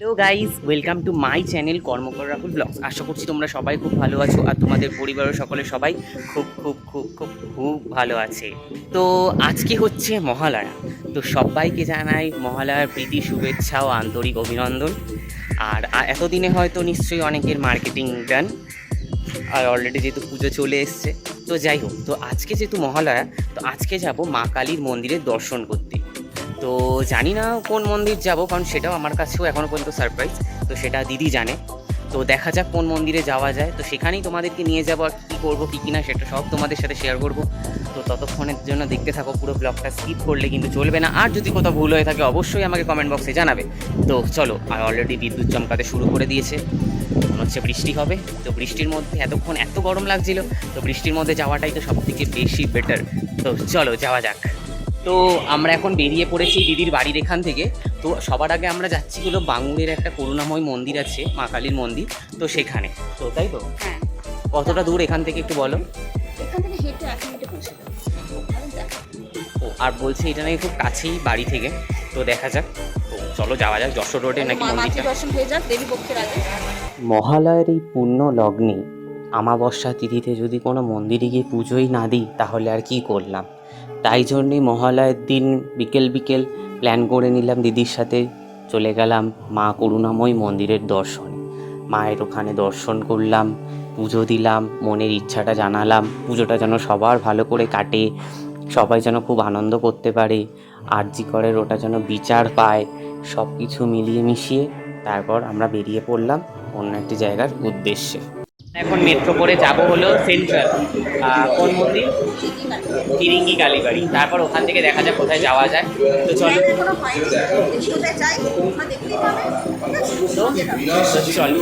Hello guys, welcome to my channel Karmakar Rahul blogs. আশা করছি তোমরা সবাই খুব ভালো আছো আর তোমাদের পরিবারের সকলে সবাই খুব খুব খুব খুব খুব ভালো আছে। তো আজকে হচ্ছে মহালয়া। তো সবাইকে জানাই মহালয়ার প্রীতি, শুভেচ্ছা ও আন্তরিক অভিনন্দন। আর এতদিনে হয়তো নিশ্চয়ই অনেকের মার্কেটিং ডান, আর অলরেডি যেহেতু পুজো চলে এসছে। তো যাই হোক, তো আজকে যেহেতু মহালয়া, তো আজকে যাব মা কালীর মন্দিরের দর্শন করতে। তো জানি না কোন মন্দির যাব, কারণ সেটাও আমার কাছেও এখনও পর্যন্ত সারপ্রাইজ। তো সেটা দিদি জানে। তো দেখা যাক কোন মন্দিরে যাওয়া যায়। তো সেখানেই তোমাদেরকে নিয়ে যাবো, আর কী করবো কী কিনা সেটা সব তোমাদের সাথে শেয়ার করবো। তো ততক্ষণের জন্য দেখতে থাকো, পুরো ব্লগটা স্কিপ করলে কিন্তু চলবে না। আর যদি কোথাও ভুল হয়ে থাকে অবশ্যই আমাকে কমেন্ট বক্সে জানাবে। তো চলো, আর অলরেডি বিদ্যুৎ চমকাতে শুরু করে দিয়েছে, মনে হচ্ছে বৃষ্টি হবে। তো বৃষ্টির মধ্যে এতক্ষণ এত গরম লাগছিল, তো বৃষ্টির মধ্যে যাওয়াটাই তো সব থেকে বেশি বেটার। তো চলো যাওয়া যাক। তো আমরা এখন বেরিয়ে পড়েছি দিদির বাড়ির এখান থেকে। তো সবার আগে আমরা যাচ্ছি হলো বাঙুরের একটা করুণাময় মন্দির আছে, মা কালীর মন্দির। তো সেখানে, তো তাই তো হ্যাঁ, কতটা দূর এখান থেকে একটু বলো। এখান থেকে হেঁটে 1 মিনিটে পৌঁছে যাবে। ও আর বলছে এটা নাকি খুব কাছেই বাড়ি থেকে। তো দেখা যাক, তো চলো যাওয়া যাক। যশোর রোডে নাকি মাতৃ মন্দিরটা। দর্শন হয়ে যাক দেবী পক্ষের আগে। মহালয়ের এই পুণ্য লগ্নে আমাবস্যা তিথিতে যদি কোনো মন্দিরে গিয়ে পুজোই না দিই তাহলে আর কি করলাম। তাই জন্যই মহালয়ের দিন বিকেল বিকেল প্ল্যান করে নিলাম দিদির সাথে, চলে গেলাম মা করুণাময়ী মন্দিরের দর্শনে। মায়ের ওখানে দর্শন করলাম, পুজো দিলাম, মনের ইচ্ছাটা জানালাম পুজোটা যেন সবার ভালো করে কাটে, সবাই যেন খুব আনন্দ করতে পারে, আরজি করের ওটা যেন বিচার পায়। সব কিছু মিলিয়ে মিশিয়ে তারপর আমরা বেরিয়ে পড়লাম অন্য একটি জায়গার উদ্দেশ্যে। এখন মেট্রো করে যাব হলো সেন্ট্রাল, কোন মন্দির, ফিরিঙ্গি কালীবাড়ি। তারপর ওখান থেকে দেখা যাক কোথায় যাওয়া যায়। তো চলো, এখনো হয়নি, কোথায় যাই ওখানে দেখতেই পাবে। তো চলো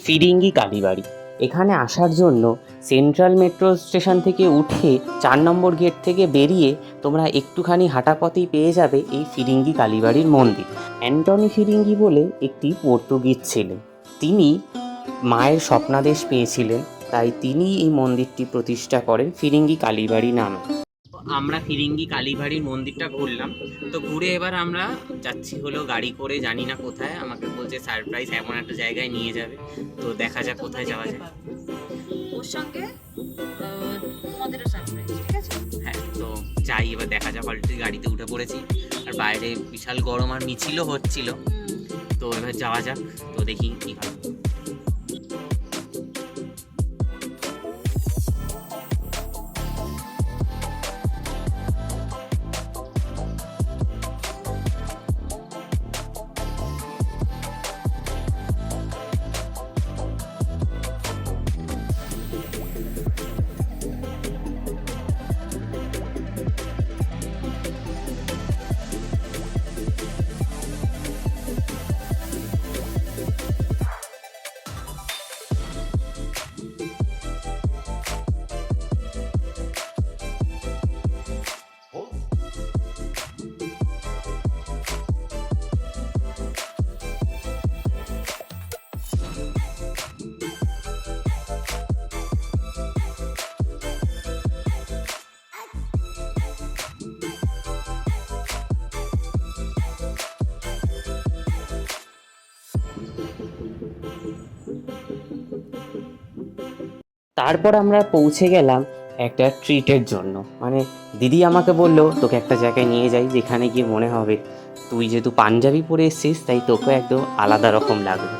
ফিরিঙ্গি কালীবাড়ি। এখানে আসার জন্য সেন্ট্রাল মেট্রো স্টেশন থেকে উঠে 4 নম্বর গেট থেকে বেরিয়ে তোমরা একটুখানি হাঁটা পথেই পেয়ে যাবে এই ফিরিঙ্গি কালীবাড়ির মন্দির। অ্যান্টনি ফিরিঙ্গি বলে একটি পর্তুগিজ ছেলে, তিনি মায়ের স্বপ্নাদেশ পেয়েছিলেন, তাই তিনি এই মন্দিরটি প্রতিষ্ঠা করেন ফিরিঙ্গি কালীবাড়ি নামে। আমরা ফিরিঙ্গি কালীবাড়ির মন্দিরটা ঘুরলাম। তো ঘুরে এবার আমরা যাচ্ছি হলো গাড়ি করে, জানি না কোথায়, আমাকে বলছে সারপ্রাইজ এমন একটা জায়গায় নিয়ে যাবে। তো দেখা যাক কোথায় যাওয়া যায়। ওর সঙ্গে তোমাদেরও সারপ্রাইজ, ঠিক আছে? হ্যাঁ, তো যাই, এবার দেখা যাক। অলরেডি গাড়িতে উঠে পড়েছি, আর বাইরে বিশাল গরম আর মিছিলও হচ্ছিল। তো এবার যাওয়া যাক, তো দেখি কী হয়। তারপর আমরা পৌঁছে গেলাম একটা ট্রিটের জন্য। মানে দিদি আমাকে বললো তোকে একটা জায়গায় নিয়ে যাই যেখানে গিয়ে মনে হবে তুই যেহেতু পাঞ্জাবি পরে এসছিস তাই তোকে একদম আলাদা রকম লাগবে।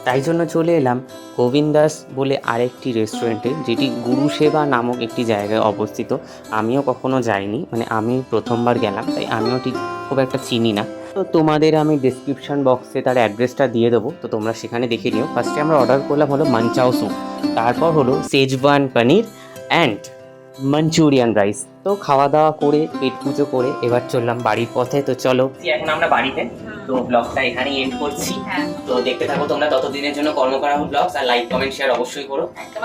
তাই জন্য চলে এলাম গোবিন্দাস বলে আরেকটি রেস্টুরেন্টে, যেটি গুরু সেবা নামক একটি জায়গায় অবস্থিত। আমিও কখনো যাইনি, মানে আমি প্রথমবার গেলাম, তাই আমিও ঠিক খুব একটা চিনি না। তো তোমাদের আমি ডিসক্রিপশান বক্সে তার অ্যাড্রেসটা দিয়ে দেবো, তো তোমরা সেখানে দেখে নিও। ফার্স্টে আমরা অর্ডার করলাম হলো মানচাও স্যুপ, তারপর হলো সেজওয়ান পনির অ্যান্ড মাঞ্চুরিয়ান রাইস। তো খাওয়া দাওয়া করে পেট পুজো করে এবার চললাম বাড়ির পথে। তো চলো, এখন আমরা বাড়িতে। তো ব্লগটা এখানেই এন্ড করছি। তো দেখতে থাকো তোমরা ততদিনের জন্য কর্মকর রাহুল ব্লগস, আর লাইক কমেন্ট শেয়ার অবশ্যই করো।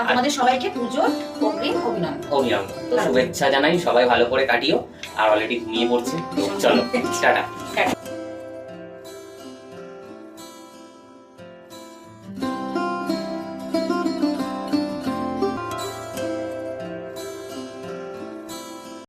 তোমাদের সবাইকে পুজোর অগ্রিম অভিনন্দন। অভিনন্দন, তো শুভেচ্ছা জানাই, সবাই ভালো করে কাটিও। আর অলরেডি ঘুমিয়ে পড়ছে, তো চলো টাটা।